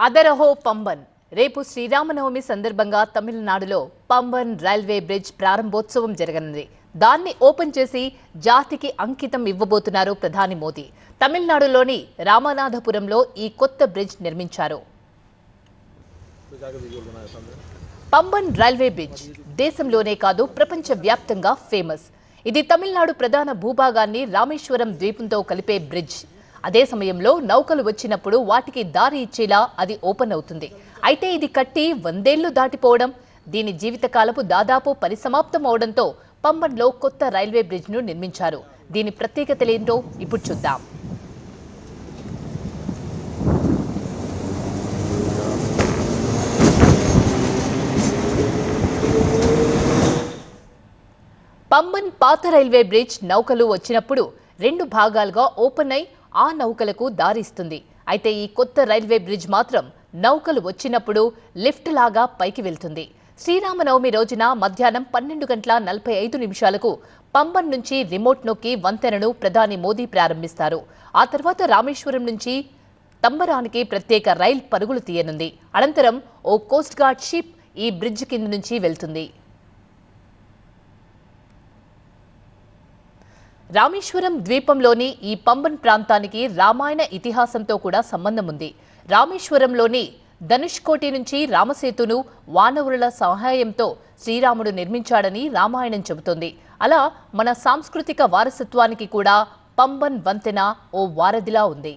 అదరహో పంబన్ రేపు శ్రీరామనవమి సందర్భంగా తమిళనాడులో పంబన్ రైల్వే బ్రిడ్జ్ ప్రారంభోత్సవం జరగనుంది. దాన్ని ఓపెన్ చేసి జాతికి అంకితం ఇవ్వబోతున్నారు ప్రధాని మోదీ. తమిళనాడులోని రామనాథపురంలో ఈ కొత్త బ్రిడ్జ్ నిర్మించారు. పంబన్ రైల్వే బ్రిడ్జ్ దేశంలోనే కాదు ప్రపంచ వ్యాప్తంగా ఫేమస్. ఇది తమిళనాడు ప్రధాన భూభాగాన్ని రామేశ్వరం ద్వీపంతో కలిపే బ్రిడ్జ్. అదే సమయంలో నౌకలు వచ్చినప్పుడు వాటికి దారి ఇచ్చేలా అది ఓపెన్ అవుతుంది. అయితే ఇది కట్టి 100 ఏళ్లు దాటిపోవడం, దీని జీవితకాలపు దాదాపు పరిసమాప్తం అవడంతో పంబన్లో కొత్త రైల్వే బ్రిడ్జ్ను నిర్మించారు. దీని ప్రత్యేకతలేంటో ఇప్పుడు చూద్దాం. పంబన్ పాత రైల్వే బ్రిడ్జ్ నౌకలు వచ్చినప్పుడు 2 భాగాలుగా ఓపెన్ అయి ఆ నౌకలకు దారిస్తుంది. అయితే ఈ కొత్త రైల్వే బ్రిడ్జ్ మాత్రం నౌకలు వచ్చినప్పుడు లిఫ్ట్ లాగా పైకి వెళ్తుంది. శ్రీరామనవమి రోజున మధ్యాహ్నం 12:45 పంబన్ నుంచి రిమోట్ నొక్కి వంతెనను ప్రధాని మోదీ ప్రారంభిస్తారు. ఆ తర్వాత రామేశ్వరం నుంచి తంబరానికి ప్రత్యేక రైల్ పరుగులు తీయనుంది. అనంతరం ఓ కోస్ట్ గార్డ్ షిప్ ఈ బ్రిడ్జ్ కింద నుంచి వెళ్తుంది. రామేశ్వరం ద్వీపంలోని ఈ పంబన్ ప్రాంతానికి రామాయణ ఇతిహాసంతో కూడా సంబంధం ఉంది. రామేశ్వరంలోని ధనుష్కోటి నుంచి రామసేతును వానరుల సహాయంతో శ్రీరాముడు నిర్మించాడని రామాయణం చెబుతోంది. అలా మన సాంస్కృతిక వారసత్వానికి కూడా పంబన్ వంతెన ఓ వారధిలా ఉంది.